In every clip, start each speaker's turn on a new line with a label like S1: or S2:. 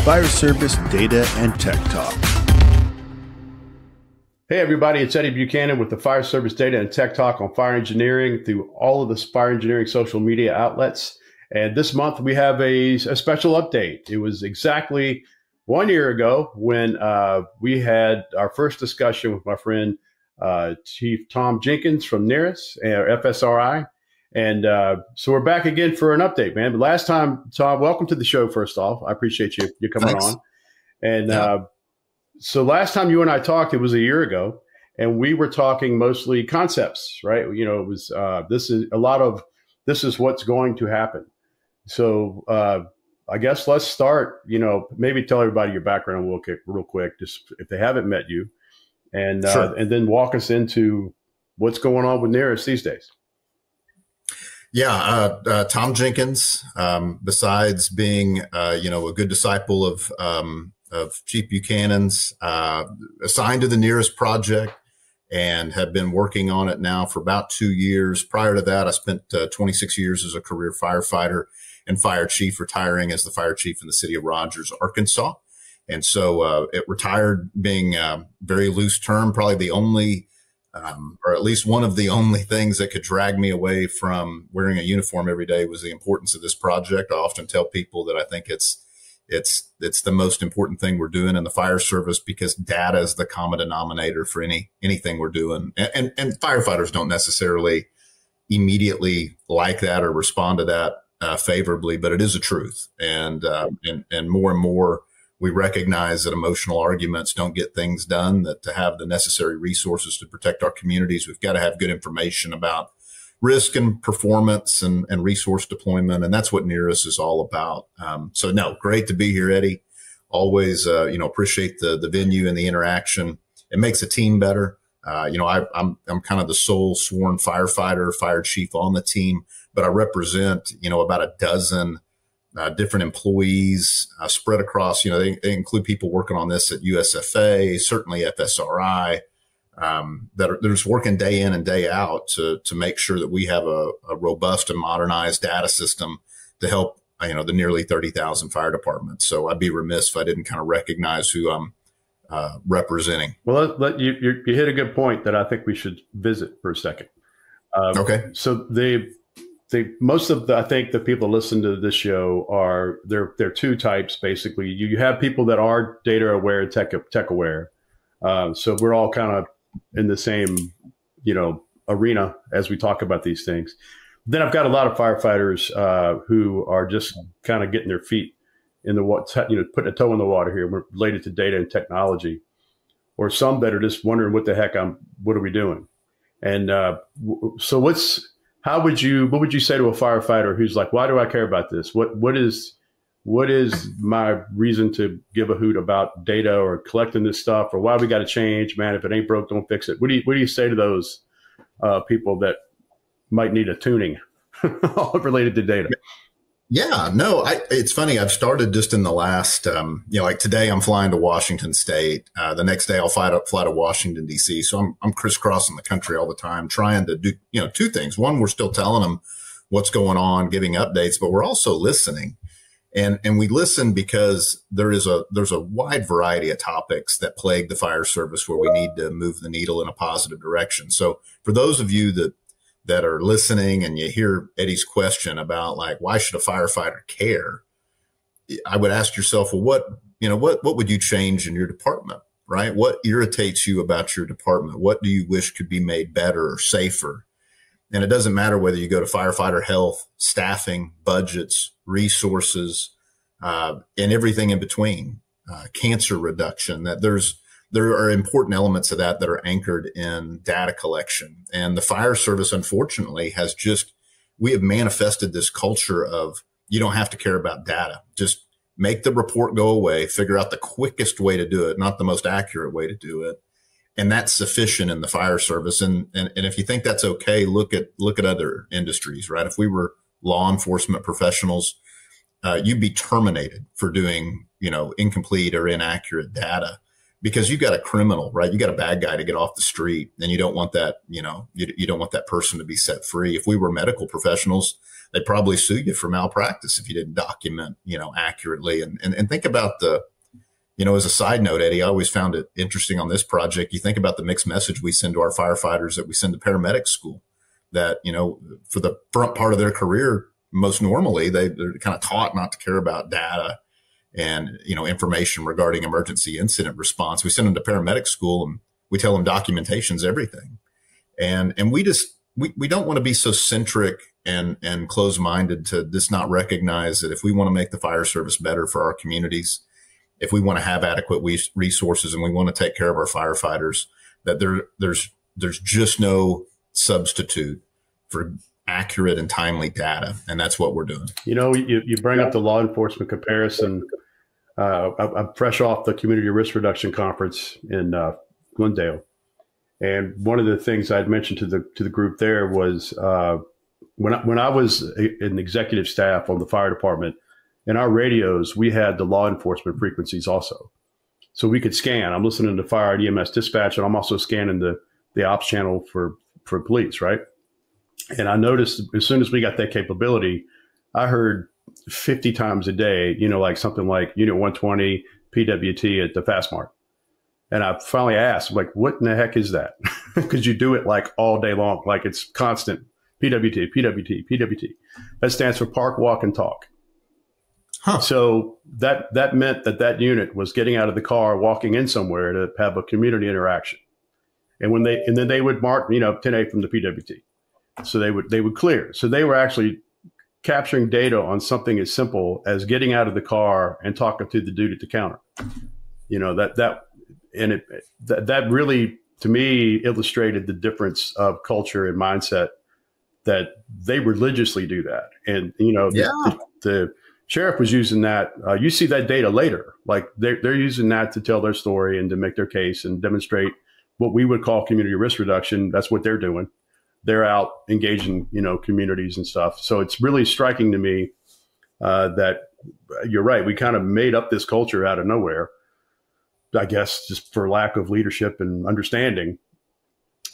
S1: Fire Service Data and Tech Talk.
S2: Hey everybody, it's Eddie Buchanan with the Fire Service Data and Tech Talk on fire engineering through all of the fire engineering social media outlets. And this month we have a special update. It was exactly 1 year ago when we had our first discussion with my friend, Chief Tom Jenkins from NERIS, FSRI. And so we're back again for an update, man. But last time, Tom, welcome to the show, first off. I appreciate you coming
S3: Thanks.
S2: on. And so last time you and I talked, it was a year ago, and we were talking mostly concepts, right? You know, it was this is what's going to happen. So I guess let's start. You know, maybe tell everybody your background real quick, just if they haven't met you, and
S3: Sure.
S2: and then walk us into what's going on with NERIS these days.
S3: Yeah, Tom Jenkins. Besides being, a good disciple of Chief Buchanan's, assigned to the NERIS project, and have been working on it now for about 2 years. Prior to that, I spent 26 years as a career firefighter and fire chief, retiring as the fire chief in the city of Rogers, Arkansas. And so it retired being a very loose term, probably the only or at least one of the only things that could drag me away from wearing a uniform every day was the importance of this project. I often tell people that I think it's the most important thing we're doing in the fire service, because data is the common denominator for anything we're doing. And firefighters don't necessarily immediately like that or respond to that favorably, but it is a truth. And more we recognize that emotional arguments don't get things done, that to have the necessary resources to protect our communities, we've got to have good information about risk and performance and resource deployment. And that's what NERIS is all about. So no, great to be here, Eddie. Always, appreciate the venue and the interaction. It makes a team better. I'm kind of the sole sworn firefighter, fire chief on the team, but I represent, about a dozen different employees spread across, they include people working on this at USFA, certainly FSRI, they're just working day in and day out to make sure that we have a robust and modernized data system to help, the nearly 30,000 fire departments. So I'd be remiss if I didn't kind of recognize who I'm representing.
S2: Well, you hit a good point that I think we should visit for a second.
S3: Okay.
S2: So most of I think the people that listen to this show are there are two types basically. You have people that are data aware, tech aware. So we're all kind of in the same, arena as we talk about these things. Then I've got a lot of firefighters who are just kind of getting their feet in the putting a toe in the water here related to data and technology, or some that are just wondering what are we doing? And so what would you say to a firefighter who's like, why do I care about this? What is my reason to give a hoot about data or collecting this stuff, or why we got to change, man? If it ain't broke, don't fix it. What do you say to those people that might need a tuning all related to data?
S3: Yeah, no, it's funny. I've started just in the last, like today I'm flying to Washington State. The next day I'll fly to Washington, D.C. So I'm crisscrossing the country all the time, trying to do, two things. One, we're still telling them what's going on, giving updates, but we're also listening. And we listen because there's a wide variety of topics that plague the fire service where we need to move the needle in a positive direction. So for those of you that are listening and you hear Eddie's question about like, why should a firefighter care? I would ask yourself, well, what would you change in your department, right? What irritates you about your department? What do you wish could be made better or safer? And it doesn't matter whether you go to firefighter health, staffing, budgets, resources, and everything in between, cancer reduction, that there are important elements of that are anchored in data collection. And the fire service, unfortunately, we have manifested this culture of, you don't have to care about data. Just make the report go away, figure out the quickest way to do it, not the most accurate way to do it. And that's sufficient in the fire service. And if you think that's okay, look at other industries, right? If we were law enforcement professionals, you'd be terminated for doing, incomplete or inaccurate data, because you've got a criminal, right? You got a bad guy to get off the street, and you don't want that, you don't want that person to be set free. If we were medical professionals, they'd probably sue you for malpractice if you didn't document, accurately. And think about as a side note, Eddie, I always found it interesting on this project. You think about the mixed message we send to our firefighters that we send to paramedic school that, for the front part of their career, most normally they're kind of taught not to care about data and, information regarding emergency incident response. We send them to paramedic school and we tell them documentation's everything. And we don't want to be so centric and closed-minded to just not recognize that if we want to make the fire service better for our communities, if we want to have adequate resources and we want to take care of our firefighters, that there's just no substitute for accurate and timely data. And that's what we're doing.
S2: You bring up the law enforcement comparison. I'm fresh off the Community Risk Reduction Conference in Glendale. And one of the things I'd mentioned to the group there was when I was in executive staff on the fire department, in our radios, we had the law enforcement frequencies also. So we could scan. I'm listening to fire and EMS dispatch, and I'm also scanning the ops channel for police, right? And I noticed as soon as we got that capability, I heard 50 times a day, like something like Unit 120 PWT at the Fast Mart. And I finally asked, like, what in the heck is that? Because you do it like all day long, like it's constant PWT, PWT, PWT. That stands for Park, Walk, and Talk. Huh. So that meant that unit was getting out of the car, walking in somewhere to have a community interaction. And then they would mark, 10A from the PWT. So they would clear. So they were actually capturing data on something as simple as getting out of the car and talking to the dude at the counter. That really, to me, illustrated the difference of culture and mindset that they religiously do that. And, the sheriff was using that. You see that data later, like they're using that to tell their story and to make their case and demonstrate what we would call community risk reduction. That's what they're doing. They're out engaging, communities and stuff. So it's really striking to me that you're right. We kind of made up this culture out of nowhere, I guess, just for lack of leadership and understanding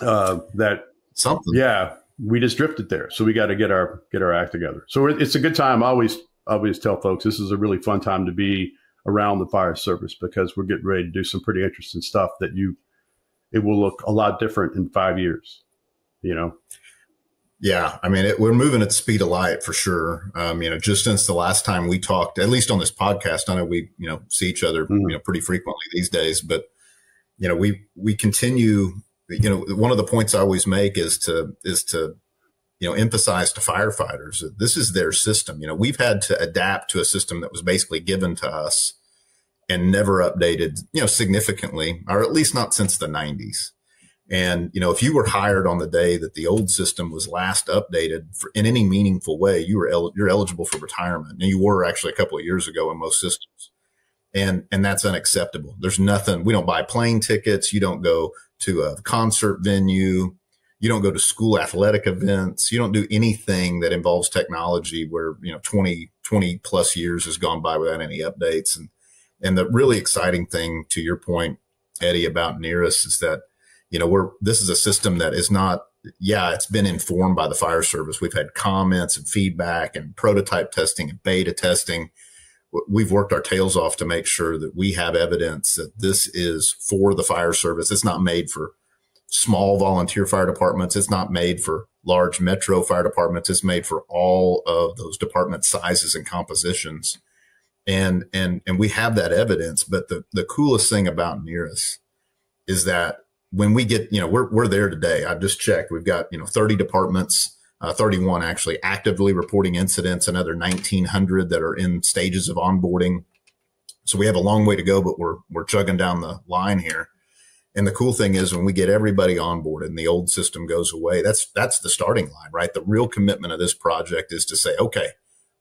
S2: that
S3: something.
S2: Yeah, we just drifted there. So we got to get our act together. So it's a good time. I always tell folks this is a really fun time to be around the fire service because we're getting ready to do some pretty interesting stuff that it will look a lot different in 5 years.
S3: Yeah. I mean, we're moving at the speed of light for sure. Just since the last time we talked, at least on this podcast, I know we, see each other, pretty frequently these days, but, we continue, one of the points I always make is to emphasize to firefighters that this is their system. We've had to adapt to a system that was basically given to us and never updated, significantly, or at least not since the 90s. And, if you were hired on the day that the old system was last updated in any meaningful way, you're eligible for retirement. And you were actually a couple of years ago in most systems. And that's unacceptable. There's nothing. We don't buy plane tickets. You don't go to a concert venue. You don't go to school athletic events. You don't do anything that involves technology where, 20 plus years has gone by without any updates. And the really exciting thing, to your point, Eddie, about NERIS is that, this is a system that is not, it's been informed by the fire service. We've had comments and feedback and prototype testing and beta testing. We've worked our tails off to make sure that we have evidence that this is for the fire service. It's not made for small volunteer fire departments. It's not made for large metro fire departments. It's made for all of those department sizes and compositions. And we have that evidence. But the coolest thing about NERIS is that when we get, we're there today. I've just checked. We've got, 30 departments, 31 actually actively reporting incidents, another 1,900 that are in stages of onboarding. So we have a long way to go, but we're chugging down the line here. And the cool thing is when we get everybody onboarded and the old system goes away, that's the starting line, right? The real commitment of this project is to say, okay,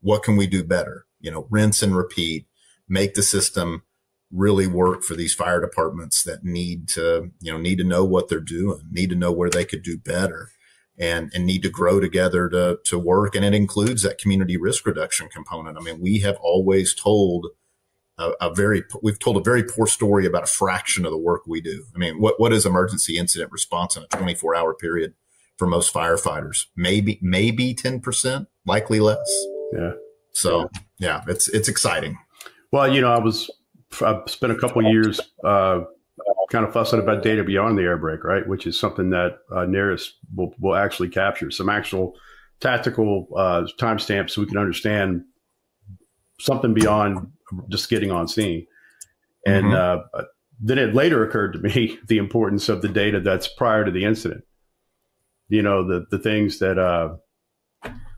S3: what can we do better? Rinse and repeat, make the system really work for these fire departments that need to know what they're doing, need to know where they could do better, and need to grow together to work. And it includes that community risk reduction component. I mean, we have always told we've told a very poor story about a fraction of the work we do. I mean, what is emergency incident response in a 24-hour period? for most firefighters, maybe 10%, likely less.
S2: Yeah.
S3: So yeah, it's exciting.
S2: Well, I've spent a couple of years kind of fussing about data beyond the air brake, right? Which is something that NERIS will actually capture some actual tactical timestamps so we can understand something beyond just getting on scene. And then it later occurred to me the importance of the data that's prior to the incident. The things that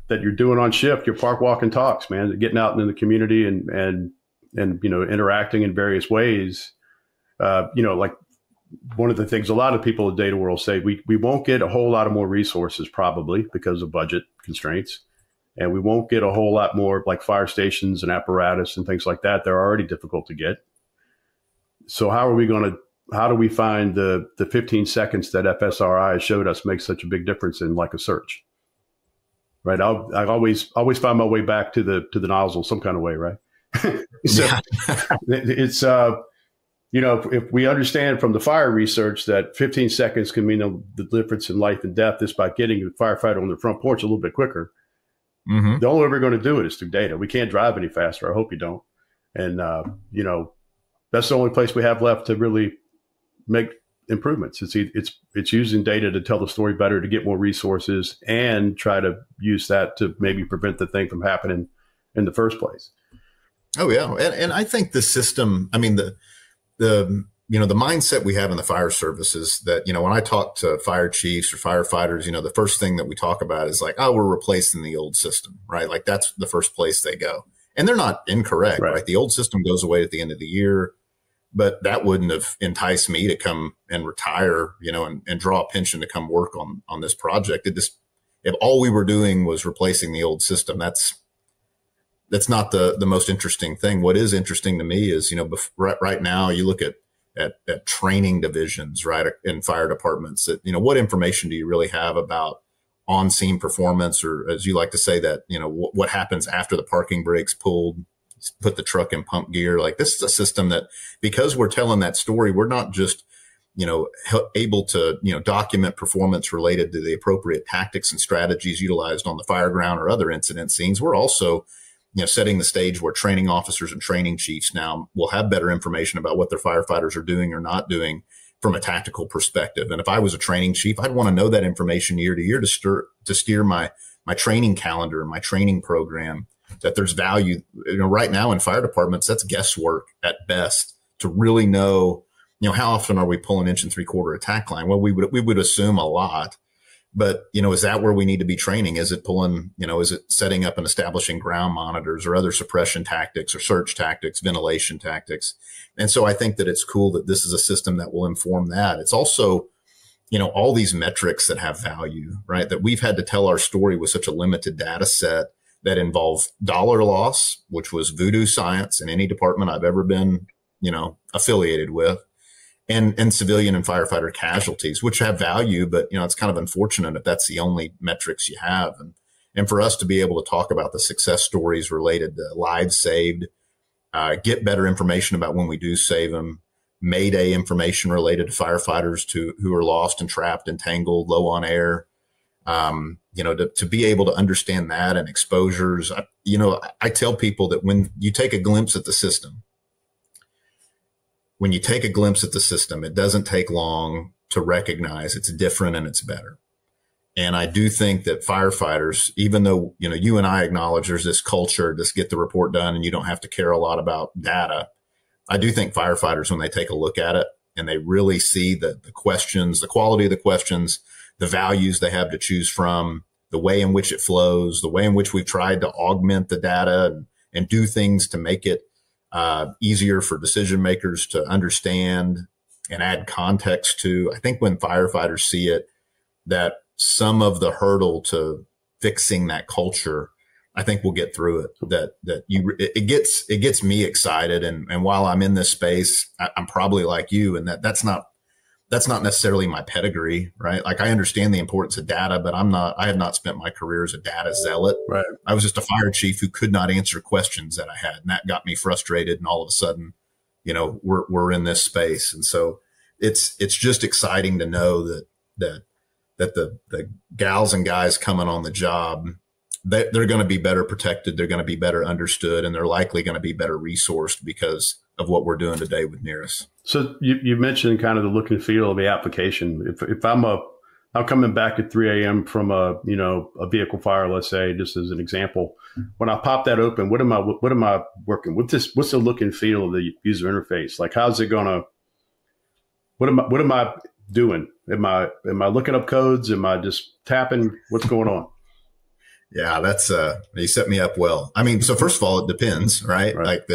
S2: you're doing on shift, your park walk and talks, man, getting out in the community and interacting in various ways. Like one of the things a lot of people in the data world say, we won't get a whole lot of more resources probably because of budget constraints. And we won't get a whole lot more like fire stations and apparatus and things like that. They're already difficult to get. So how do we find the 15 seconds that FSRI showed us makes such a big difference in like a search? Right. I always find my way back to the nozzle some kind of way. Right. So it's, if we understand from the fire research that 15 seconds can mean the difference in life and death just by getting the firefighter on the front porch a little bit quicker, the only way we're going to do it is through data. We can't drive any faster. I hope you don't. And, that's the only place we have left to really make improvements. It's using data to tell the story better, to get more resources, and try to use that to maybe prevent the thing from happening in the first place.
S3: Oh yeah, and I think the system. I mean, the mindset we have in the fire service is that when I talk to fire chiefs or firefighters, the first thing that we talk about is like, oh, we're replacing the old system, right? Like that's the first place they go, and they're not incorrect, right? The old system goes away at the end of the year. But that wouldn't have enticed me to come and retire, and draw a pension to come work on this project. If all we were doing was replacing the old system, that's not the most interesting thing. What is interesting to me is, right now you look at training divisions, right, in fire departments, that, what information do you really have about on-scene performance, or as you like to say that, what happens after the parking brake's pulled, put the truck in pump gear. Like this is a system that, because we're telling that story, we're not just, able to, document performance related to the appropriate tactics and strategies utilized on the fire ground or other incident scenes. We're also, setting the stage where training officers and training chiefs now will have better information about what their firefighters are doing or not doing from a tactical perspective. And if I was a training chief, I'd want to know that information year to year to steer my training calendar and my training program. That there's value, right now in fire departments, that's guesswork at best to really know, how often are we pulling 1 3/4 attack line? Well, we would assume a lot, but, is that where we need to be training? Is it pulling, is it setting up and establishing ground monitors or other suppression tactics or search tactics, ventilation tactics? And so I think that it's cool that this is a system that will inform that. It's also, all these metrics that have value, right? That we've had to tell our story with such a limited data set that involve dollar loss, which was voodoo science in any department I've ever been, affiliated with, and civilian and firefighter casualties, which have value, but, it's kind of unfortunate if that's the only metrics you have. And for us to be able to talk about the success stories related to lives saved, get better information about when we do save them, Mayday information related to firefighters who are lost and trapped, entangled, low on air, to be able to understand that and exposures. I tell people that when you take a glimpse at the system, it doesn't take long to recognize it's different and it's better. And I do think that firefighters, even though, you and I acknowledge there's this culture, just get the report done and you don't have to care a lot about data. I do think firefighters, when they take a look at it and they really see the questions, the quality of the questions, the values they have to choose from, the way in which it flows, the way in which we've tried to augment the data and do things to make it easier for decision makers to understand and add context to. I think when firefighters see it, that some of the hurdle to fixing that culture, I think we'll get through it. It gets me excited. And while I'm in this space, I'm probably like you, and that's not necessarily my pedigree, right? Like I understand the importance of data, but I have not spent my career as a data zealot. Right. I was just a fire chief who could not answer questions that I had. And that got me frustrated. And all of a sudden, we're in this space. And so it's just exciting to know that that the gals and guys coming on the job, they're going to be better protected. They're going to be better understood, and they're likely going to be better resourced because of what we're doing today with NERIS.
S2: So you mentioned kind of the look and feel of the application. If I'm coming back at 3 a.m. from a vehicle fire, let's say, just as an example, when I pop that open, what am I working with? What's the look and feel of the user interface? Like, how's it gonna? What am I doing? Am I looking up codes? Am I just tapping? What's going on?
S3: Yeah, that's you set me up well. I mean, so first of all, it depends, right? Like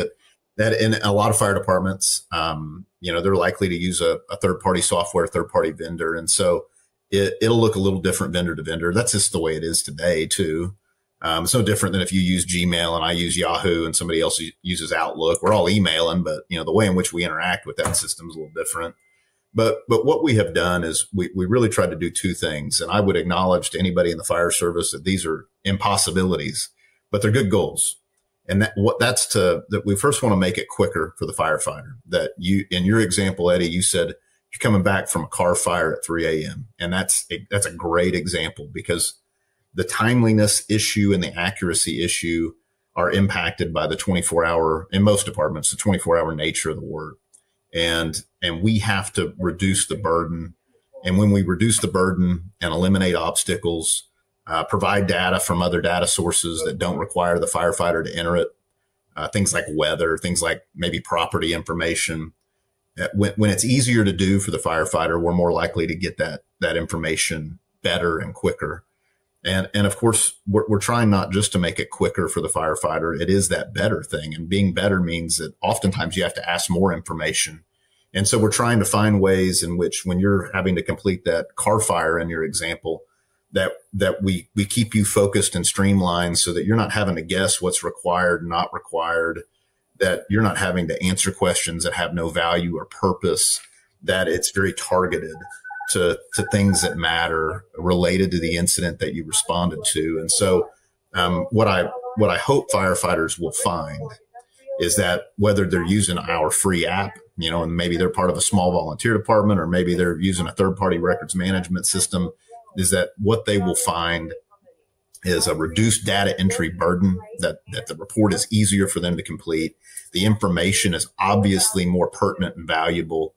S3: that in a lot of fire departments, they're likely to use a third-party software, third-party vendor. And so it'll look a little different vendor to vendor. That's just the way it is today too. It's no different than if you use Gmail and I use Yahoo and somebody else uses Outlook. We're all emailing, but the way in which we interact with that system is a little different. But what we have done is we really tried to do two things. And I would acknowledge to anybody in the fire service that these are impossibilities, but they're good goals. And that we first want to make it quicker for the firefighter. That in your example, Eddie, you said you're coming back from a car fire at 3 a.m. And that's a great example, because the timeliness issue and the accuracy issue are impacted by the 24-hour, in most departments, the 24-hour nature of the work. And we have to reduce the burden. And when we reduce the burden and eliminate obstacles, provide data from other data sources that don't require the firefighter to enter it, things like weather, things like maybe property information. When it's easier to do for the firefighter, we're more likely to get that information better and quicker. And of course, we're trying not just to make it quicker for the firefighter. It is that better thing. And being better means that oftentimes you have to ask more information. And so we're trying to find ways in which, when you're having to complete that car fire in your example, that we keep you focused and streamlined so that you're not having to guess what's required, not required, that you're not having to answer questions that have no value or purpose, that it's very targeted to things that matter related to the incident that you responded to. And so what I hope firefighters will find is that whether they're using our free app, and maybe they're part of a small volunteer department, or maybe they're using a third-party records management system, is that what they will find is a reduced data entry burden, that the report is easier for them to complete. The information is obviously more pertinent and valuable.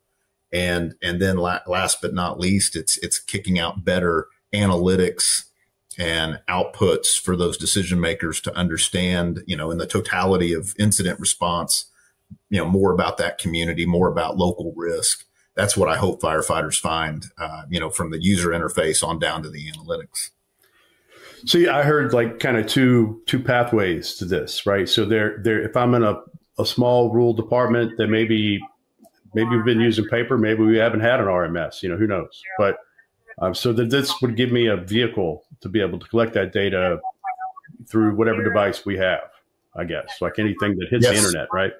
S3: And then last but not least, it's kicking out better analytics and outputs for those decision makers to understand, in the totality of incident response, more about that community, more about local risk. That's what I hope firefighters find, from the user interface on down to the analytics.
S2: So I heard like kind of two pathways to this, right? So if I'm in a small rural department that maybe we've been using paper, maybe we haven't had an RMS, who knows? But so that this would give me a vehicle to be able to collect that data through whatever device we have, I guess, like anything that hits the internet, right?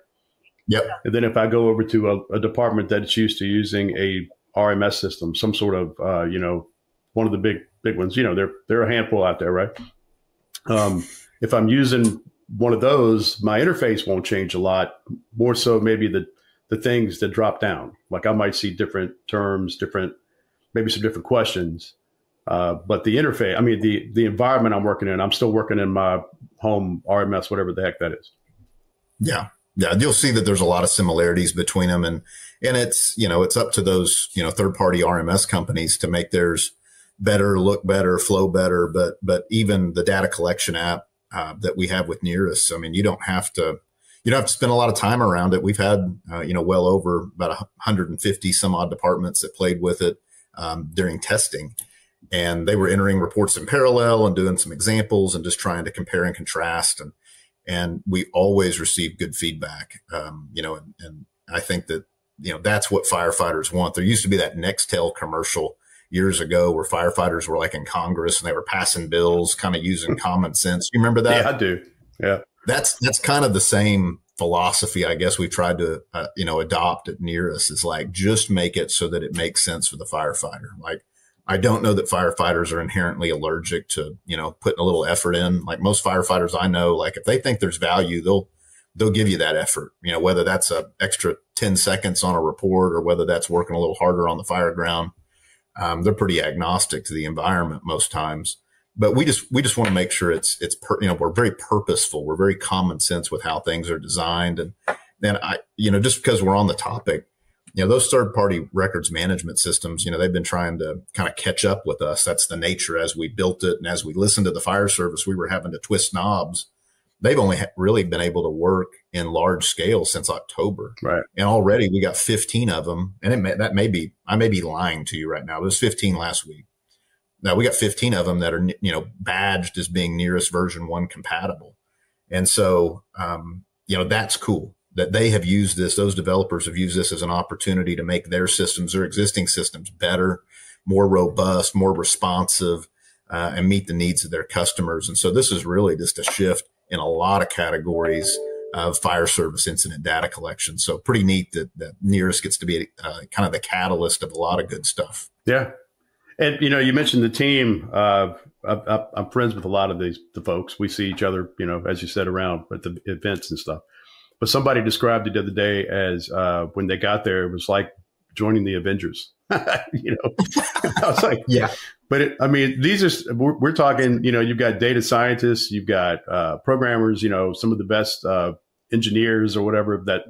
S3: Yep.
S2: And then if I go over to a department that's used to using a RMS system, some sort of, one of the big ones, there are a handful out there, right? If I'm using one of those, my interface won't change a lot. More so maybe the things that drop down. Like I might see different terms, maybe some different questions. But the interface, the environment I'm working in, I'm still working in my home RMS, whatever the heck that is.
S3: Yeah. Yeah. You'll see that there's a lot of similarities between them. And it's, it's up to those, third-party RMS companies to make theirs better, look better, flow better. But even the data collection app that we have with NERIS, you don't have to spend a lot of time around it. We've had, well over about 150 some odd departments that played with it during testing. And they were entering reports in parallel and doing some examples and just trying to compare and contrast. And we always receive good feedback, and I think that, that's what firefighters want. There used to be that Nextel commercial years ago where firefighters were like in Congress and they were passing bills, kind of using common sense. You remember that?
S2: Yeah, I do. Yeah.
S3: That's kind of the same philosophy, I guess, we've tried to, adopt at NERIS, is like, just make it so that it makes sense for the firefighter. Like, I don't know that firefighters are inherently allergic to, putting a little effort in. Like most firefighters I know, like if they think there's value, they'll give you that effort, whether that's a extra 10 seconds on a report or whether that's working a little harder on the fire ground. They're pretty agnostic to the environment most times, but we just want to make sure we're very purposeful. We're very common sense with how things are designed. And then just because we're on the topic, those third party records management systems, they've been trying to kind of catch up with us. That's the nature as we built it. And as we listened to the fire service, we were having to twist knobs. They've only really been able to work in large scale since October. Right. And already we got 15 of them. And I may be lying to you right now. It was 15 last week. Now we got 15 of them that are, badged as being NERIS version 1 compatible. And so, that's cool that they have used this. Those developers have used this as an opportunity to make their systems, their existing systems, better, more robust, more responsive, and meet the needs of their customers. And so this is really just a shift in a lot of categories of fire service incident data collection. So pretty neat that NERIS gets to be kind of the catalyst of a lot of good stuff.
S2: Yeah. And, you mentioned the team. I'm friends with a lot of the folks. We see each other, as you said, around at the events and stuff. But somebody described it the other day as when they got there, it was like joining the Avengers. I was like, yeah. But these are, we're talking, you've got data scientists, you've got programmers, some of the best engineers or whatever that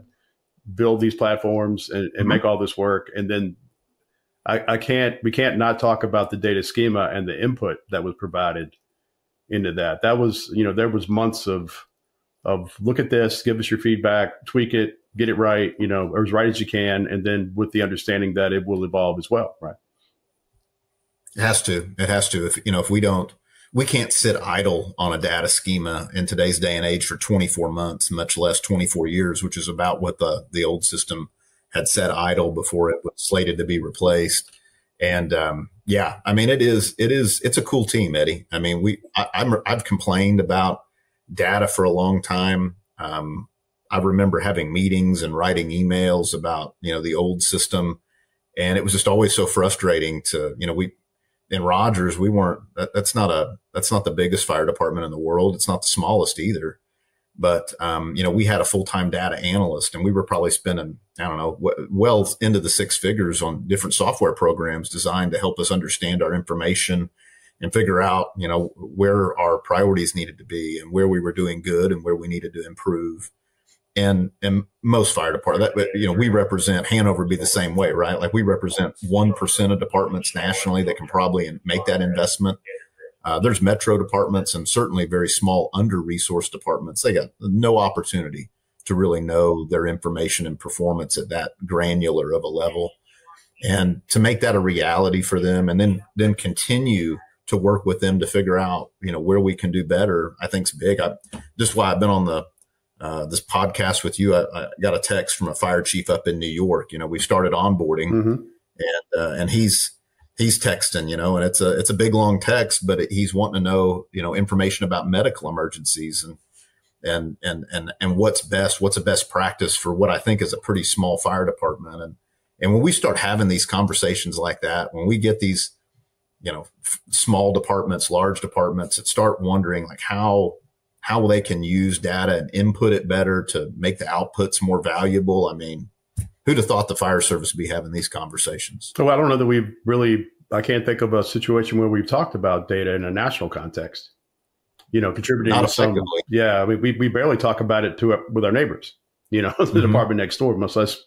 S2: build these platforms and make all this work. And then we can't not talk about the data schema and the input that was provided into that. That was, there was months of look at this, give us your feedback, tweak it, get it right, or as right as you can. And then with the understanding that it will evolve as well. Right.
S3: It has to. If we can't sit idle on a data schema in today's day and age for 24 months, much less 24 years, which is about what the old system had sat idle before it was slated to be replaced. And, it's a cool team, Eddie. I've complained about data for a long time. I remember having meetings and writing emails about, the old system. And it was just always so frustrating to, in Rogers, that's not the biggest fire department in the world. It's not the smallest either. But, we had a full-time data analyst and we were probably spending, well into the 6 figures on different software programs designed to help us understand our information and figure out, where our priorities needed to be and where we were doing good and where we needed to improve. And most fire departments, we represent, Hanover be the same way, right? Like we represent 1% of departments nationally that can probably make that investment. There's metro departments and certainly very small under-resourced departments. They got no opportunity to really know their information and performance at that granular of a level. And to make that a reality for them and then continue to work with them to figure out, where we can do better, I think is big. Just why I've been on this podcast with you. I got a text from a fire chief up in New York. We started onboarding and he's texting, and it's a big, long text, but he's wanting to know, information about medical emergencies and what's a best practice for what I think is a pretty small fire department. And when we start having these conversations like that, when we get these, small departments, large departments that start wondering like how they can use data and input it better to make the outputs more valuable. Who'd have thought the fire service would be having these conversations?
S2: So I don't know that I can't think of a situation where we've talked about data in a national context, contributing.
S3: Not effectively.
S2: Yeah. We barely talk about it with our neighbors, the department next door, much less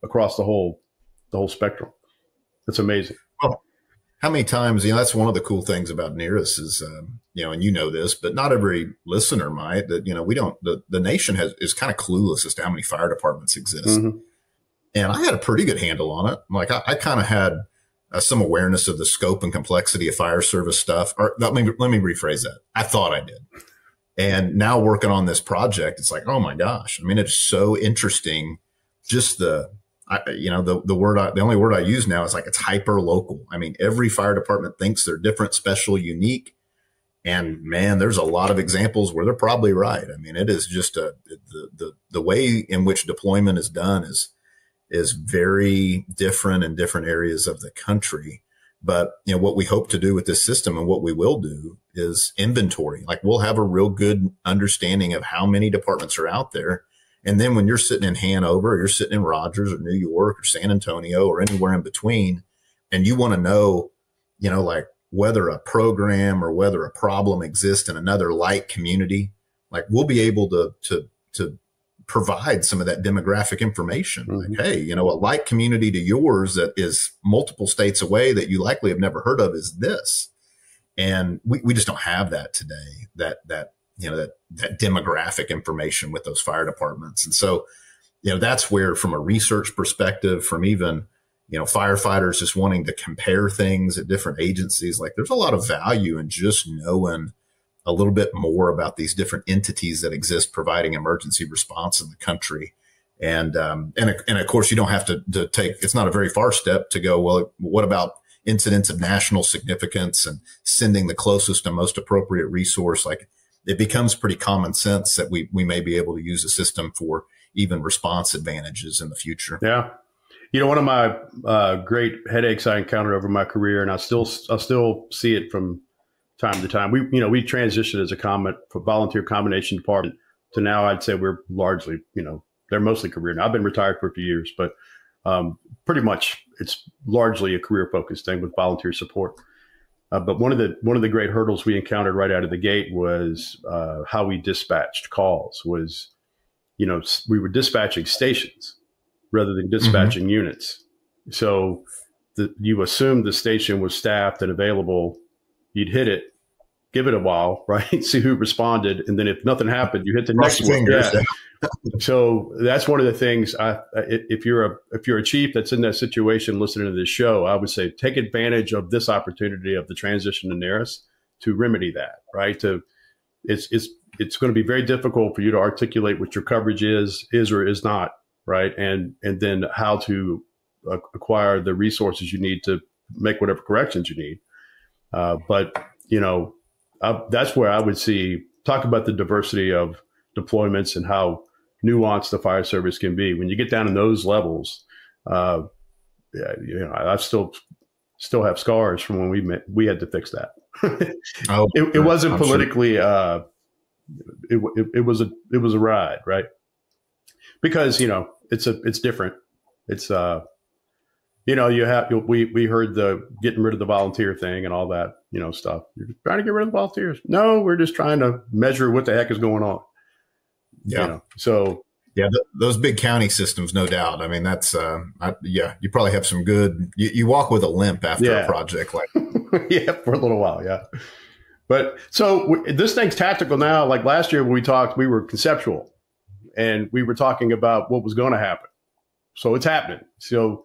S2: across the whole spectrum. That's amazing.
S3: Well, how many times, that's one of the cool things about NERIS is, and this, but not every listener might, that, the nation is kind of clueless as to how many fire departments exist. Mm-hmm. And I had a pretty good handle on it. Like I kind of had some awareness of the scope and complexity of fire service stuff. Or let me rephrase that. I thought I did. And now working on this project, it's like, oh my gosh. It's so interesting. Just the only word I use now is like, it's hyper local. Every fire department thinks they're different, special, unique. And man, there's a lot of examples where they're probably right. It is just the way in which deployment is done is very different in different areas of the country. But, what we hope to do with this system and what we will do is inventory. Like we'll have a real good understanding of how many departments are out there. And then when you're sitting in Hanover, or you're sitting in Rogers or New York or San Antonio or anywhere in between, and you want to know, like whether a program or whether a problem exists in another like community, like we'll be able to provide some of that demographic information.
S2: Mm-hmm.
S3: Like, hey, a like community to yours that is multiple states away that you likely have never heard of is this. And we just don't have that today, that demographic information with those fire departments. And so, that's where, from a research perspective, from even, firefighters just wanting to compare things at different agencies, like there's a lot of value in just knowing a little bit more about these different entities that exist providing emergency response in the country. And of course, you don't have to take, it's not a very far step to go, well, what about incidents of national significance and sending the closest and most appropriate resource? Like, it becomes pretty common sense that we may be able to use a system for even response advantages in the future.
S2: Yeah. One of my great headaches I encountered over my career, and I still see it from time to time. We transitioned as a volunteer combination department to now I'd say we're largely, they're mostly career. Now I've been retired for a few years, but pretty much it's largely a career focused thing with volunteer support. But one of the great hurdles we encountered right out of the gate was how we dispatched calls. Was, we were dispatching stations rather than dispatching units. So you assumed the station was staffed and available. You'd hit it, give it a while, right? See who responded, and then if nothing happened, you hit the next one. Yeah. So that's one of the things. If you're a chief that's in that situation, listening to this show, I would say take advantage of this opportunity of the transition to NERIS to remedy that. Right? It's going to be very difficult for you to articulate what your coverage is or is not. Right? And then how to acquire the resources you need to make whatever corrections you need. But that's where I would talk about the diversity of deployments and how nuanced the fire service can be. When you get down in those levels, I still have scars from when we met. We had to fix that. It wasn't politically. Sure. It was a ride, right? Because it's different. It's we heard the getting rid of the volunteer thing and all that, stuff. You're trying to get rid of the volunteers. No, we're just trying to measure what the heck is going on.
S3: Yeah.
S2: So
S3: yeah, those big county systems, no doubt. I mean, that's, you probably have some good, you walk with a limp after a project like
S2: yeah, for a little while. Yeah. But so this thing's tactical now. Like last year when we talked, we were conceptual and we were talking about what was going to happen. So it's happening. So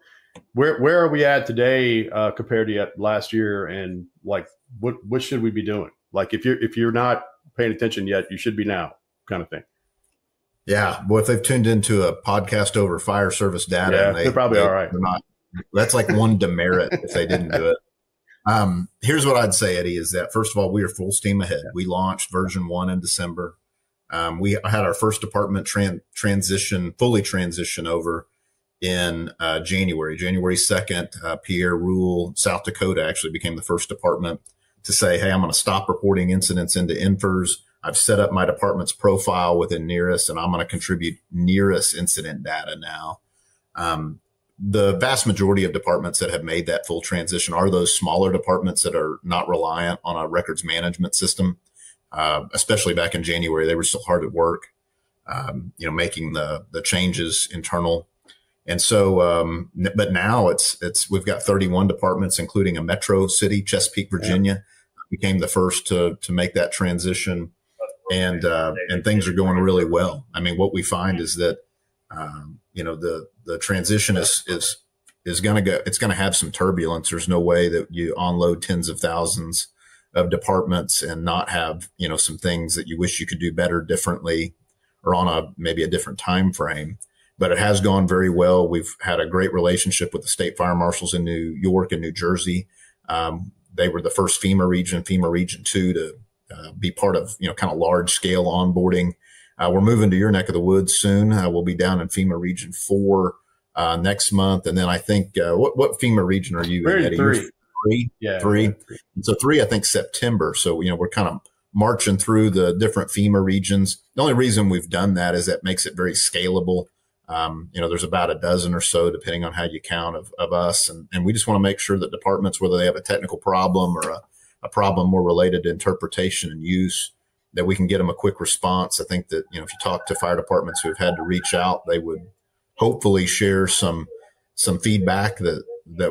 S2: where are we at today compared to last year? And like, what should we be doing? Like if you're not paying attention yet, you should be now, kind of thing.
S3: Yeah. Boy, if they've tuned into a podcast over fire service data,
S2: they're probably all right.
S3: They're not, that's like one demerit if they didn't do it. Here's what I'd say, Eddie, is that first of all, we are full steam ahead. We launched version 1 in December. We had our first department fully transition over in January 2nd. Pierre Rule, South Dakota actually became the first department to say, hey, I'm going to stop reporting incidents into INFRS. I've set up my department's profile within NERIS, and I'm going to contribute NERIS incident data now. The vast majority of departments that have made that full transition are those smaller departments that are not reliant on a records management system. Especially back in January, they were still hard at work, making the changes internal. And so, but now we've got 31 departments, including a metro city, Chesapeake, Virginia, became the first to make that transition. And things are going really well. I mean, what we find is that, the transition is going to go, it's going to have some turbulence. There's no way that you unload tens of thousands of departments and not have, some things that you wish you could do better, differently, or on maybe a different time frame. But it has gone very well. We've had a great relationship with the state fire marshals in New York and New Jersey. They were the first FEMA region 2 to be part of, kind of large scale onboarding. We're moving to your neck of the woods soon. We'll be down in FEMA region 4 next month. And then I think, what FEMA region are you in, Eddie?
S2: 3.
S3: 3?
S2: Yeah.
S3: 3. And so 3, I think September. So, we're kind of marching through the different FEMA regions. The only reason we've done that is that makes it very scalable. There's about a dozen or so, depending on how you count, of us. And we just want to make sure that departments, whether they have a technical problem or a problem more related to interpretation and use, that we can get them a quick response. I think that, if you talk to fire departments who have had to reach out, they would hopefully share some feedback that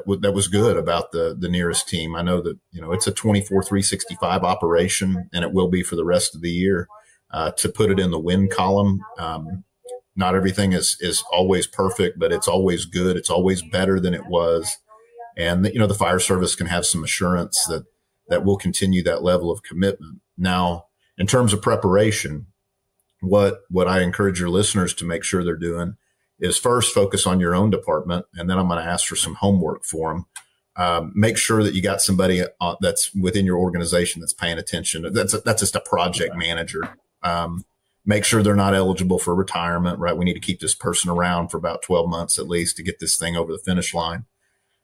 S3: was good about the NERIS team. I know that, it's a 24/365 operation, and it will be for the rest of the year. To put it in the win column, not everything is always perfect, but it's always good. It's always better than it was. And, the fire service can have some assurance that we'll continue that level of commitment. Now, in terms of preparation, what I encourage your listeners to make sure they're doing is first focus on your own department. And then I'm going to ask for some homework for them. Make sure that you got somebody that's within your organization that's paying attention. That's just a project manager. Make sure they're not eligible for retirement, right? We need to keep this person around for about 12 months at least to get this thing over the finish line.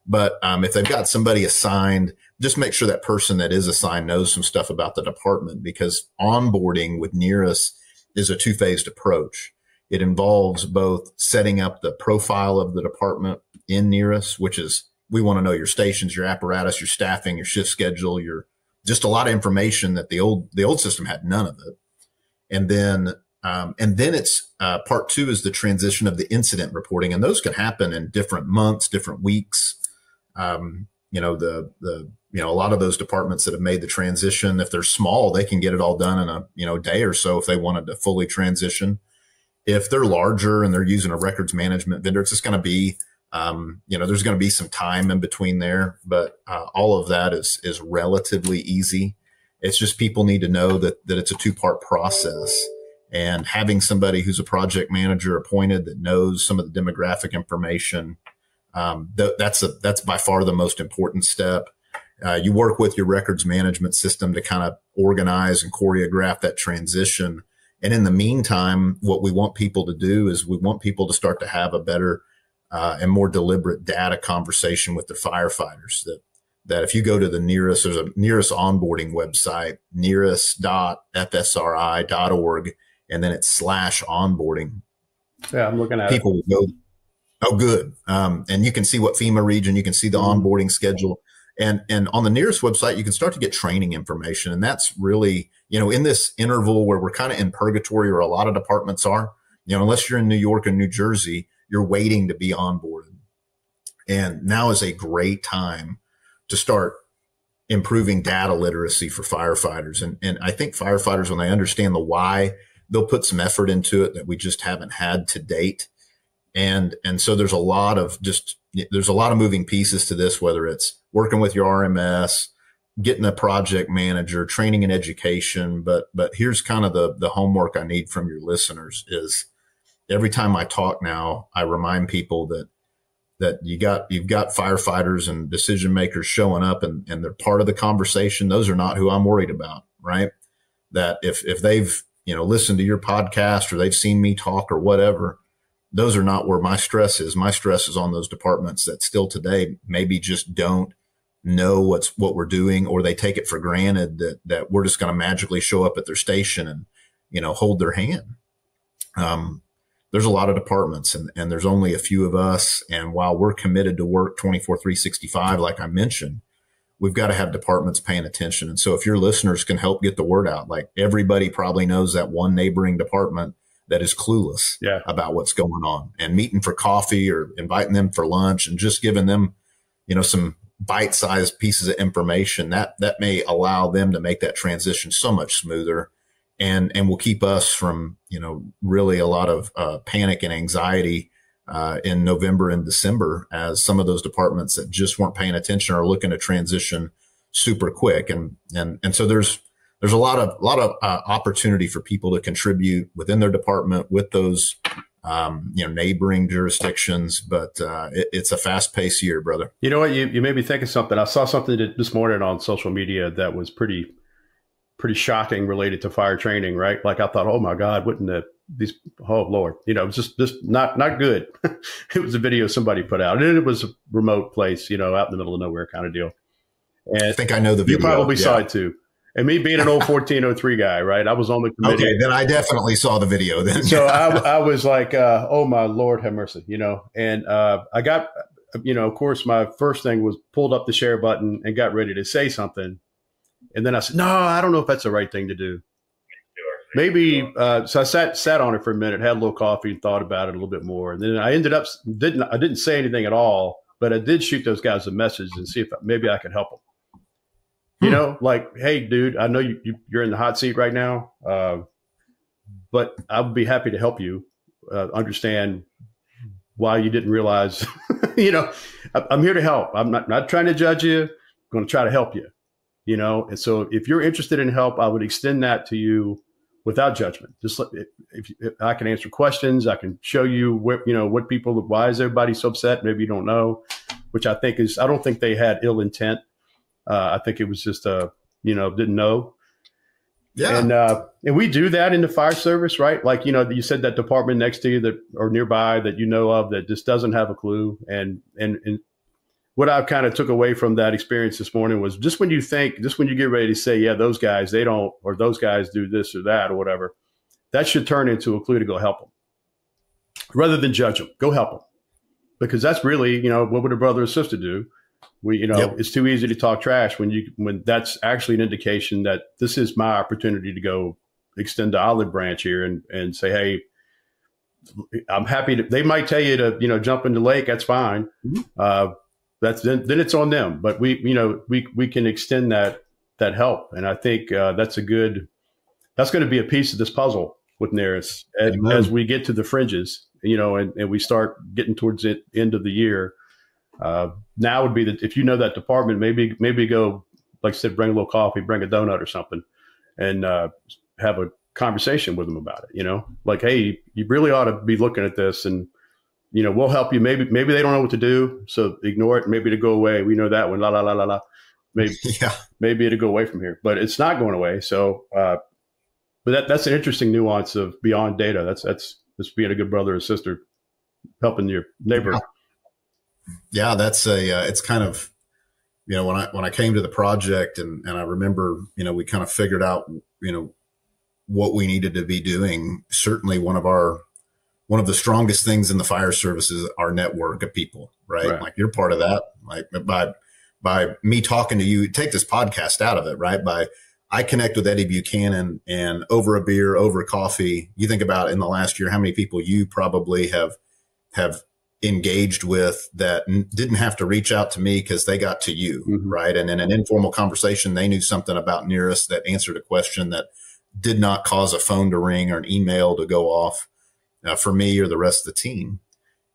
S3: But if they've got somebody assigned, just make sure that person that is assigned knows some stuff about the department, because onboarding with NERIS is a two-phased approach. It involves both setting up the profile of the department in NERIS, which is, we want to know your stations, your apparatus, your staffing, your shift schedule, just a lot of information that the old system had none of it. And then it's part two is the transition of the incident reporting, and those can happen in different months, different weeks. A lot of those departments that have made the transition, if they're small, they can get it all done in a day or so if they wanted to fully transition. If they're larger and they're using a records management vendor, it's just going to be, there's going to be some time in between there, but all of that is relatively easy. It's just people need to know that it's a two-part process, and having somebody who's a project manager appointed that knows some of the demographic information, that's by far the most important step. You work with your records management system to kind of organize and choreograph that transition. And in the meantime, what we want people to do is we want people to start to have a better and more deliberate data conversation with the firefighters. That if you go to the NERIS, there's a NERIS onboarding website, neris.fsri.org, and then it's /onboarding.
S2: Yeah, I'm looking at
S3: people will go, oh, good. And you can see what FEMA region, you can see the onboarding schedule. And on the NERIS website, you can start to get training information. And that's really, in this interval where we're kind of in purgatory, or a lot of departments are, unless you're in New York and New Jersey, you're waiting to be onboarded. And now is a great time to start improving data literacy for firefighters. And I think firefighters, when they understand the why, they'll put some effort into it that we just haven't had to date. And so there's a lot of moving pieces to this, whether it's working with your RMS, getting a project manager, training and education. But here's kind of the homework I need from your listeners is every time I talk now, I remind people that you've got firefighters and decision makers showing up and they're part of the conversation. Those are not who I'm worried about, right? That if they've, listened to your podcast or they've seen me talk or whatever, those are not where my stress is. My stress is on those departments that still today maybe just don't know what we're doing, or they take it for granted that we're just going to magically show up at their station and, hold their hand. There's a lot of departments and there's only a few of us. And while we're committed to work 24/365, like I mentioned, we've got to have departments paying attention. And so if your listeners can help get the word out, like everybody probably knows that one neighboring department that is clueless about what's going on, and meeting for coffee or inviting them for lunch and just giving them, some bite-sized pieces of information that may allow them to make that transition so much smoother. And will keep us from, really a lot of panic and anxiety in November and December, as some of those departments that just weren't paying attention are looking to transition super quick. And so there's a lot of opportunity for people to contribute within their department with those neighboring jurisdictions. But it's a fast-paced year, brother.
S2: You know what? You made me think of something. I saw something this morning on social media that was pretty shocking related to fire training, right? Like I thought, oh my God, oh Lord, it's just not good. It was a video somebody put out, and it was a remote place, out in the middle of nowhere kind of deal. And
S3: I think I know the video.
S2: You probably saw it too. And me being an old 1403 guy, right? I was on the committee.
S3: Okay, then I definitely saw the video then.
S2: So I was like, oh my Lord, have mercy, and I got, of course, my first thing was pulled up the share button and got ready to say something. And then I said, no, I don't know if that's the right thing to do. Maybe, so I sat on it for a minute, had a little coffee and thought about it a little bit more. And then I ended up, I didn't say anything at all, but I did shoot those guys a message and see if maybe I could help them. Like, hey, dude, I know you're in the hot seat right now, but I would be happy to help you understand why you didn't realize, I'm here to help. I'm not trying to judge you. I'm going to try to help you, And so if you're interested in help, I would extend that to you without judgment. Just if I can answer questions, I can show you what people, why is everybody so upset? Maybe you don't know, which I don't think they had ill intent. I think it was just, didn't know. Yeah. And we do that in the fire service, right? Like, you said that department next to you that or nearby that of that just doesn't have a clue. And what I kind of took away from that experience this morning was just when you get ready to say, yeah, those guys, they don't, or those guys do this or that or whatever, that should turn into a clue to go help them rather than judge them. Go help them, because that's really, what would a brother or sister do? It's too easy to talk trash when that's actually an indication that this is my opportunity to go extend the olive branch here and say, hey, I'm happy to. They might tell you to jump in the lake. That's fine. Mm-hmm. Then it's on them. But we can extend that help, and I think that's going to be a piece of this puzzle with NERIS as we get to the fringes, and we start getting towards the end of the year. Now would be that if that department, maybe go, like I said, bring a little coffee, bring a donut or something, and have a conversation with them about it. Like, hey, you really ought to be looking at this, and we'll help you. Maybe they don't know what to do, so ignore it. Maybe to go away. We know that one. La la la la la. Maybe it'll go away from here, but it's not going away. So, but that's an interesting nuance of beyond data. That's being a good brother or sister, helping your neighbor.
S3: Yeah, that's it's kind of, when I came to the project and I remember, we kind of figured out, what we needed to be doing. Certainly one of the strongest things in the fire service is our network of people, right? Like you're part of that. Like by me talking to you, take this podcast out of it, right? I connect with Eddie Buchanan, and over a beer, over coffee, you think about in the last year, how many people you probably have engaged with that didn't have to reach out to me because they got to you, mm-hmm. right? And in an informal conversation, they knew something about NERIS that answered a question that did not cause a phone to ring or an email to go off for me or the rest of the team.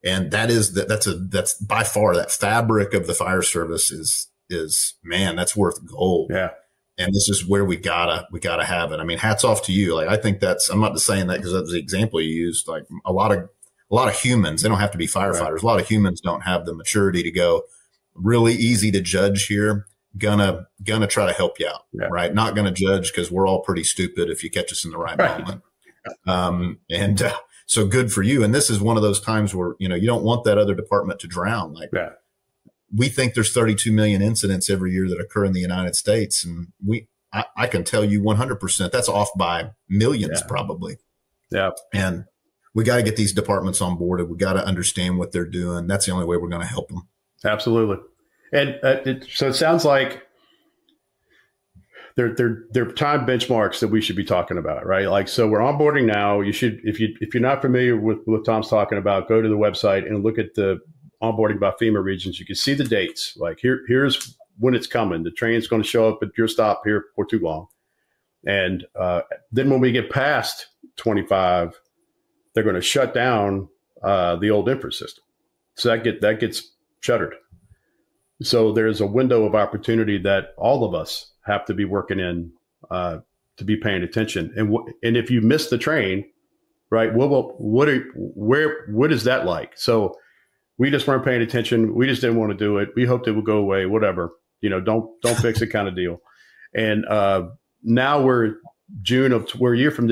S3: And that's by far that fabric of the fire service is man, that's worth gold.
S2: Yeah.
S3: And this is where we gotta have it. I mean, hats off to you. Like, I think I'm not just saying that because that's the example you used. Like a lot of humans, they don't have to be firefighters. Right. A lot of humans don't have the maturity to go, really easy to judge here. Gonna try to help you out, right? Not gonna judge because we're all pretty stupid if you catch us in the right moment. So good for you. And this is one of those times where, you don't want that other department to drown. Like we think there's 32 million incidents every year that occur in the United States. And I can tell you 100% that's off by millions probably.
S2: Yeah.
S3: And we got to get these departments on board. We got to understand what they're doing. That's the only way we're going to help them.
S2: Absolutely. And so it sounds like they're time benchmarks that we should be talking about, right? Like, so we're onboarding now. You should, if you're not familiar with what Tom's talking about, go to the website and look at the onboarding by FEMA regions. You can see the dates. Like here's when it's coming. The train's going to show up at your stop here for too long. And then when we get past 25, they're going to shut down the old infra system. So that gets shuttered. So there's a window of opportunity that all of us have to be working in to be paying attention. And if you miss the train, right? What is that like? So we just weren't paying attention. We just didn't want to do it. We hoped it would go away. Whatever, don't fix it kind of deal. And now we're a year from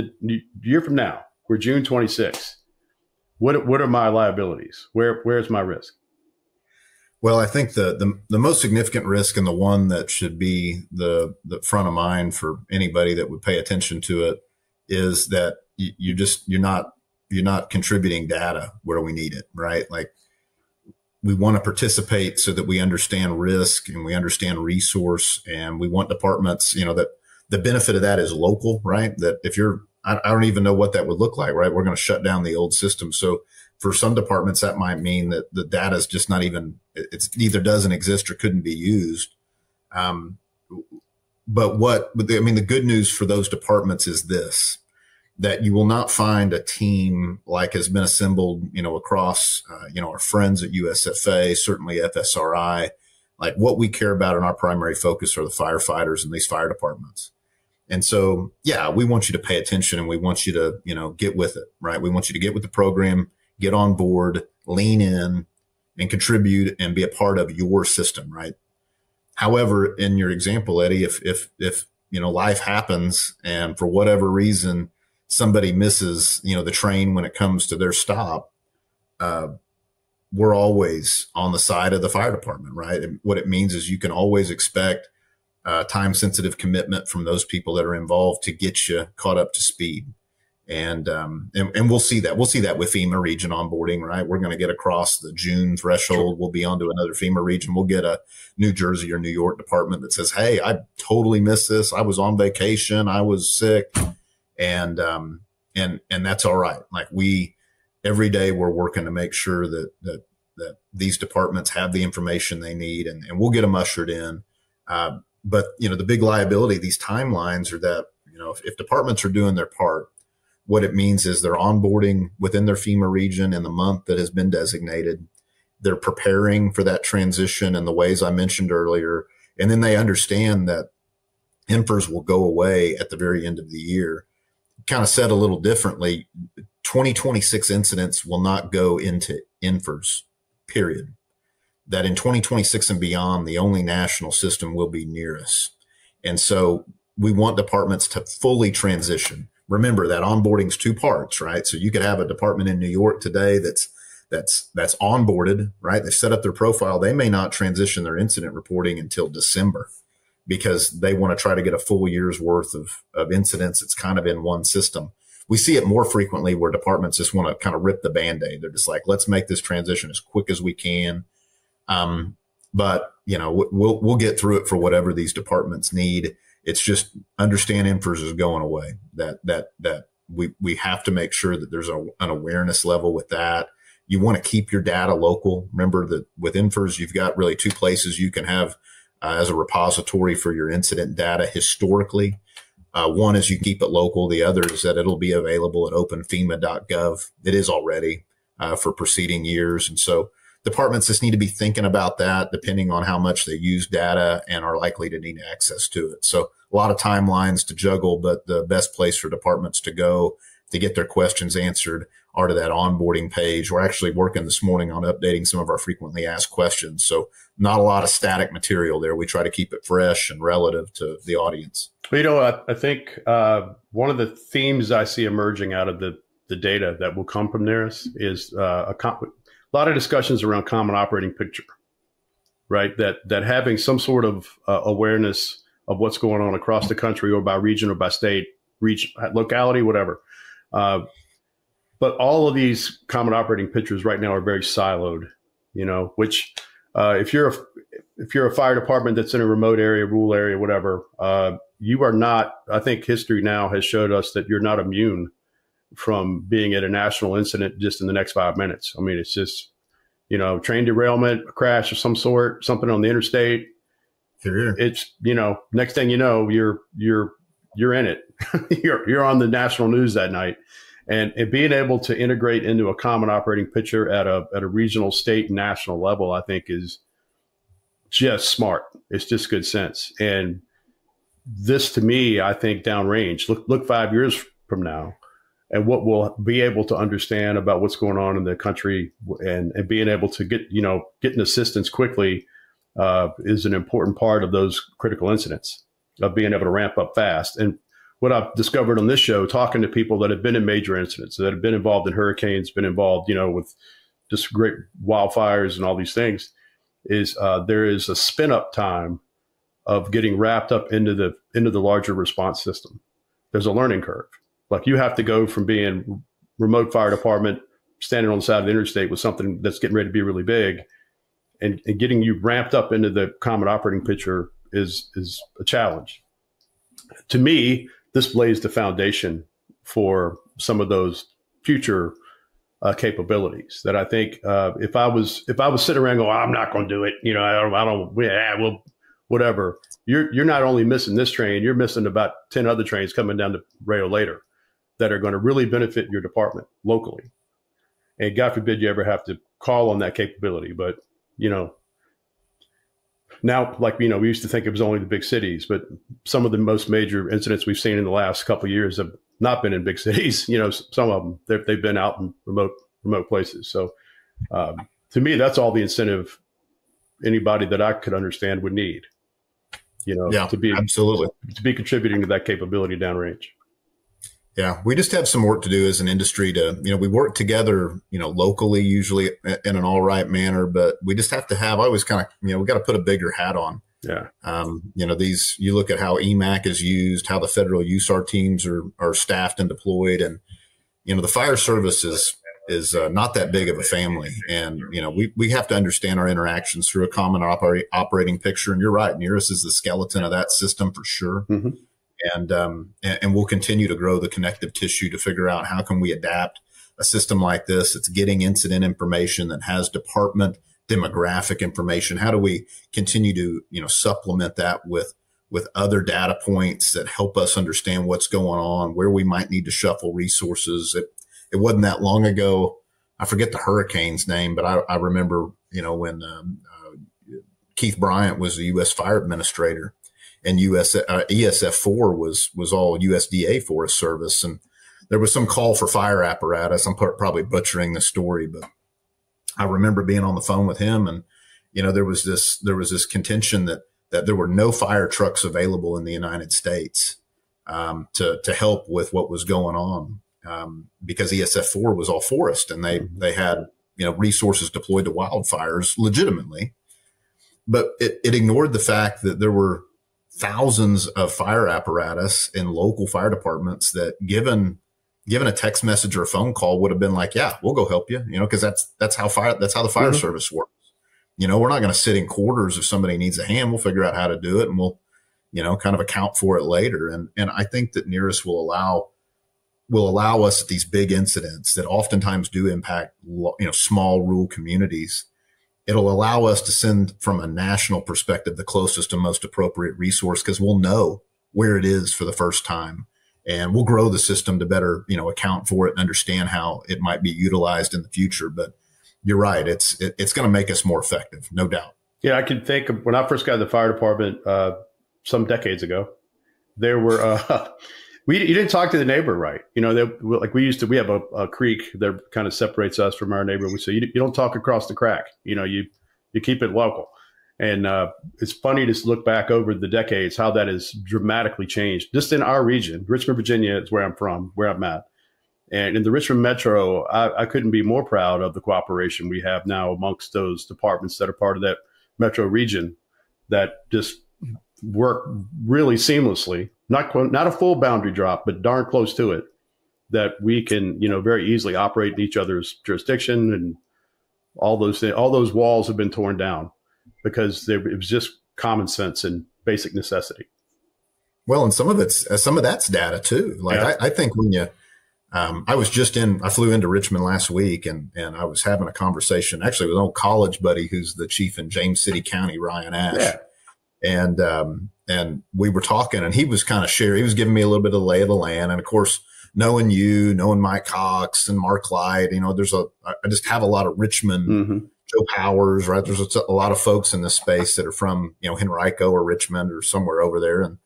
S2: now. We're June 26th. What are my liabilities? Where's my risk?
S3: Well, I think the most significant risk, and the one that should be the front of mind for anybody that would pay attention to it, is that you're not contributing data where we need it, right? Like, we want to participate so that we understand risk and we understand resource, and we want departments, that the benefit of that is local, right? That if I don't even know what that would look like, right? We're going to shut down the old system. So for some departments, that might mean that the data is just not even, it's either doesn't exist or couldn't be used. But the good news for those departments is this, that you will not find a team like has been assembled, across, our friends at USFA, certainly FSRI. Like, what we care about in our primary focus are the firefighters in these fire departments. And so, yeah, we want you to pay attention, and we want you to, get with it, right? We want you to get with the program, get on board, lean in, and contribute and be a part of your system, right? However, in your example, Eddie, if life happens and for whatever reason somebody misses, the train when it comes to their stop, we're always on the side of the fire department, right? And what it means is you can always expect time-sensitive commitment from those people that are involved to get you caught up to speed. And we'll see that. We'll see that with FEMA region onboarding, right? We're going to get across the June threshold. We'll be onto another FEMA region. We'll get a New Jersey or New York department that says, hey, I totally missed this. I was on vacation. I was sick. And that's all right. Like, every day we're working to make sure that these departments have the information they need, and we'll get them ushered in. But, the big liability, these timelines are that, if departments are doing their part, what it means is they're onboarding within their FEMA region in the month that has been designated. They're preparing for that transition in the ways I mentioned earlier. And then they understand that INFRS will go away at the very end of the year. Kind of said a little differently, 2026 incidents will not go into INFRS, period. That in 2026 and beyond, the only national system will be NERIS. And so we want departments to fully transition. Remember that onboarding's two parts, right? So you could have a department in New York today that's onboarded, right? They've set up their profile. They may not transition their incident reporting until December because they want to try to get a full year's worth of incidents. It's kind of in one system. We see it more frequently where departments just want to kind of rip the Band-Aid. They're just like, let's make this transition as quick as we can. But we'll get through it for whatever these departments need. It's just understand INFRS is going away, that we have to make sure that there's an awareness level with that. You want to keep your data local. Remember that with INFRS, you've got really two places you can have as a repository for your incident data historically. One is you keep it local. The other is that it'll be available at openfema.gov. It is already for preceding years. And so departments just need to be thinking about that depending on how much they use data and are likely to need access to it. So a lot of timelines to juggle, but the best place for departments to go to get their questions answered are to that onboarding page. We're actually working this morning on updating some of our frequently asked questions. So not a lot of static material there. We try to keep it fresh and relative to the audience.
S2: Well, I think one of the themes I see emerging out of the data that will come from NERIS is a lot of discussions around common operating picture, right? That having some sort of awareness of what's going on across the country or by region or by state, locality, whatever. But all of these common operating pictures right now are very siloed, which if you're a fire department that's in a remote area, rural area, whatever, you are not, I think history now has showed us that you're not immune from being at a national incident just in the next 5 minutes. I mean, it's just, train derailment, a crash of some sort, something on the interstate.
S3: Sure.
S2: It's, next thing you know, you're in it. you're on the national news that night. And being able to integrate into a common operating picture at a regional, state, and national level, I think is just smart. It's just good sense. And this, to me, I think downrange, look 5 years from now, and what we'll be able to understand about what's going on in the country and being able to getting assistance quickly is an important part of those critical incidents, of being able to ramp up fast. And what I've discovered on this show, talking to people that have been in major incidents, that have been involved in hurricanes, been involved, with just great wildfires and all these things, is there is a spin up time of getting wrapped up into the larger response system. There's a learning curve. Like you have to go from being remote fire department, standing on the side of the interstate with something that's getting ready to be really big, and getting you ramped up into the common operating picture is a challenge. To me, this lays the foundation for some of those future capabilities that I think if I was sitting around going, I'm not going to do it, I don't, well, whatever. You're not only missing this train, you're missing about 10 other trains coming down the rail later that are going to really benefit your department locally. And God forbid you ever have to call on that capability. But, now, we used to think it was only the big cities, but some of the most major incidents we've seen in the last couple of years have not been in big cities. Some of them, they've been out in remote places. So to me, that's all the incentive anybody that I could understand would need, to be
S3: absolutely
S2: to be contributing to that capability downrange.
S3: Yeah, we just have some work to do as an industry to, we work together, locally, usually in an all right manner, but we just have to have, I always kind of, we got to put a bigger hat on.
S2: Yeah.
S3: You look at how EMAC is used, how the federal USAR teams are staffed and deployed. And, the fire service is not that big of a family. And, we have to understand our interactions through a common operating picture. And you're right, NERIS is the skeleton of that system for sure.
S2: Mm-hmm.
S3: And we'll continue to grow the connective tissue to figure out how can we adapt a system like this. It's getting incident information that has department demographic information. How do we continue to, supplement that with other data points that help us understand what's going on, where we might need to shuffle resources. It wasn't that long ago. I forget the hurricane's name, but I remember, when Keith Bryant was the U.S. Fire Administrator. And ESF4 was all USDA Forest Service. And there was some call for fire apparatus. I'm probably butchering the story, but I remember being on the phone with him and, there was this contention that there were no fire trucks available in the United States, to help with what was going on, because ESF4 was all forest and they had, resources deployed to wildfires legitimately, but it ignored the fact that there were thousands of fire apparatus in local fire departments that given a text message or a phone call would have been like, yeah, we'll go help you, because that's how the fire mm-hmm. service works. We're not going to sit in quarters if somebody needs a hand. We'll figure out how to do it and we'll, kind of account for it later. And I think that NERIS will allow us at these big incidents that oftentimes do impact, small rural communities. It'll allow us to send from a national perspective the closest and most appropriate resource because we'll know where it is for the first time, and we'll grow the system to better, account for it and understand how it might be utilized in the future. But you're right; it's going to make us more effective, no doubt.
S2: Yeah, I can think of when I first got in the fire department some decades ago. There were you didn't talk to the neighbor, right? We have a creek that kind of separates us from our neighbor. So you don't talk across the crack. You keep it local. And it's funny to look back over the decades how that has dramatically changed. Just in our region, Richmond, Virginia is where I'm from, where I'm at. And in the Richmond Metro, I couldn't be more proud of the cooperation we have now amongst those departments that are part of that metro region that just work really seamlessly. Not a full boundary drop, but darn close to it, that we can, very easily operate in each other's jurisdiction, and all those walls have been torn down because it was just common sense and basic necessity.
S3: Well, and some of that's data too. I think when I flew into Richmond last week and I was having a conversation actually with an old college buddy who's the chief in James City County, Ryan Ash. Yeah. And we were talking and he was kind of he was giving me a little bit of the lay of the land. And of course, knowing Mike Cox and Mark Light, I just have a lot of Richmond, mm-hmm. Joe Powers, right? There's a lot of folks in this space that are from, Henrico or Richmond or somewhere over there.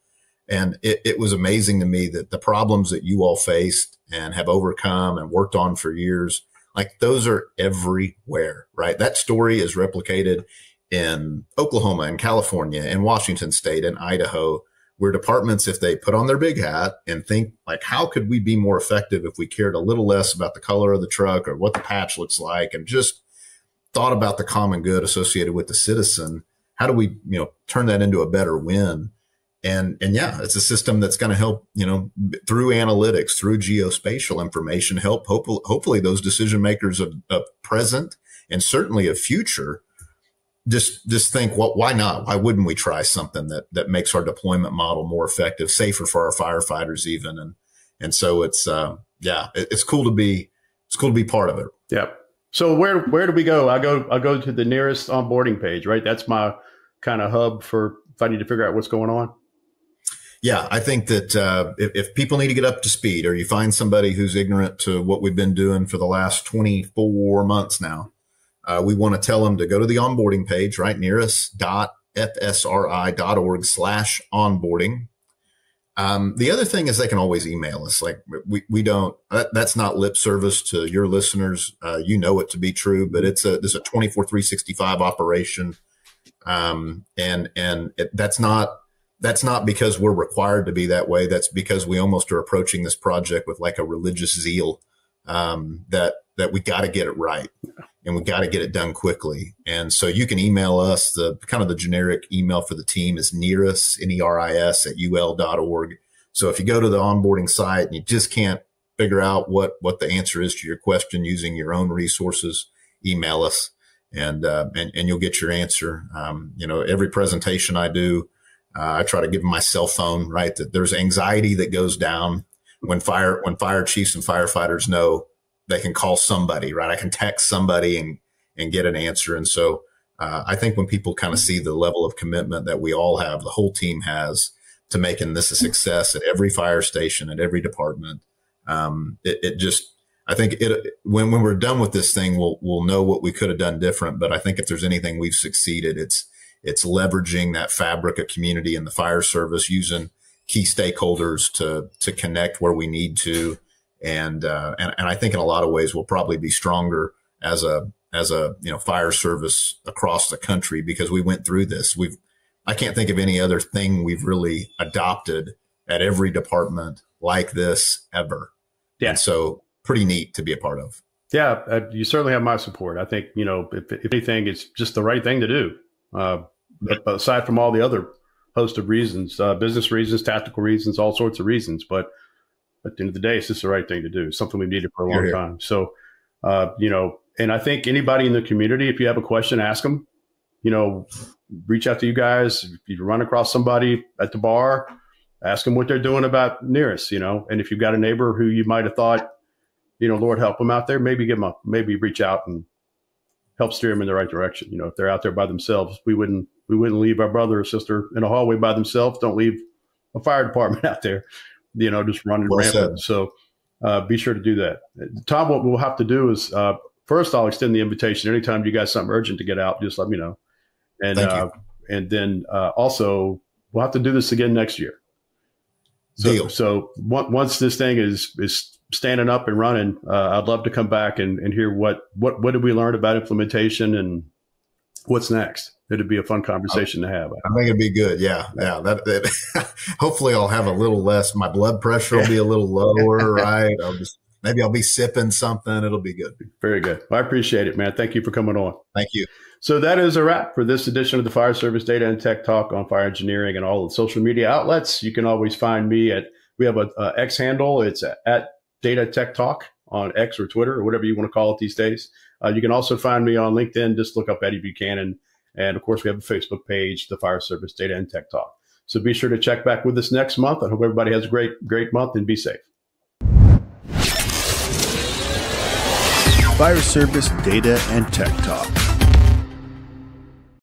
S3: And it was amazing to me that the problems that you all faced and have overcome and worked on for years, like those are everywhere, right? That story is replicated in Oklahoma and California and Washington State and Idaho, where departments, if they put on their big hat and think like, how could we be more effective if we cared a little less about the color of the truck or what the patch looks like and just thought about the common good associated with the citizen. How do we, turn that into a better win? And yeah, it's a system that's going to help, through analytics, through geospatial information, help hopefully those decision makers of present and certainly of future just think, why not? Why wouldn't we try something that makes our deployment model more effective, safer for our firefighters even? And so it's cool to be part of it.
S2: Yeah. So where do we go? I go to the NERIS onboarding page, right? That's my kind of hub for if I need to figure out what's going on.
S3: Yeah, I think that if people need to get up to speed, or you find somebody who's ignorant to what we've been doing for the last 24 months now, we want to tell them to go to the onboarding page, right? neris.fsri.org/onboarding. The other thing is they can always email us. Like we don't, that's not lip service to your listeners. You know it to be true, but it's a 24/365 operation. That's not because we're required to be that way. That's because we almost are approaching this project with like a religious zeal, that we got to get it right and we got to get it done quickly. And so you can email us. The kind of the generic email for the team is NERIS, NERIS @ul.org. So if you go to the onboarding site and you just can't figure out what the answer is to your question using your own resources, email us and you'll get your answer. Every presentation I do, I try to give them my cell phone, right? That there's anxiety that goes down when fire chiefs and firefighters know they can call somebody, right? I can text somebody and get an answer. And so I think when people kind of see the level of commitment that we all have, the whole team has to making this a success at every fire station, at every department, when we're done with this thing, we'll know what we could have done different. But I think if there's anything we've succeeded, it's leveraging that fabric of community in the fire service, using key stakeholders to connect where we need to. And I think in a lot of ways we'll probably be stronger as a fire service across the country because we went through this. I can't think of any other thing we've really adopted at every department like this ever. Yeah. And so pretty neat to be a part of.
S2: Yeah, you certainly have my support. I think, if anything, it's just the right thing to do. But aside from all the other host of reasons, business reasons, tactical reasons, all sorts of reasons. But at the end of the day, it's just the right thing to do. Something we've needed for a long time. So, and I think anybody in the community, if you have a question, ask them, reach out to you guys. If you run across somebody at the bar, ask them what they're doing about NERIS, and if you've got a neighbor who you might have thought, Lord help them out there, maybe reach out and help steer them in the right direction. If they're out there by themselves, we wouldn't leave our brother or sister in a hallway by themselves. Don't leave a fire department out there, just running rampant. So be sure to do that. Tom, what we'll have to do is, first, I'll extend the invitation. Anytime you got something urgent to get out, just let me know. And then also we'll have to do this again next year. So once this thing is standing up and running, I'd love to come back and hear what did we learn about implementation and what's next. It'd be a fun conversation to have.
S3: I think it'd be good. Yeah. That hopefully I'll have a little less. My blood pressure will be a little lower, right? Maybe I'll be sipping something. It'll be good.
S2: Very good. Well, I appreciate it, man. Thank you for coming on.
S3: Thank you.
S2: So that is a wrap for this edition of the Fire Service Data and Tech Talk on fire engineering and all the social media outlets. You can always find me we have a X handle. It's at Data Tech Talk on X or Twitter or whatever you want to call it these days. You can also find me on LinkedIn. Just look up Eddie Buchanan. And of course, we have a Facebook page, the Fire Service Data and Tech Talk. So be sure to check back with us next month. I hope everybody has a great month and be safe.
S1: Fire Service Data and Tech Talk.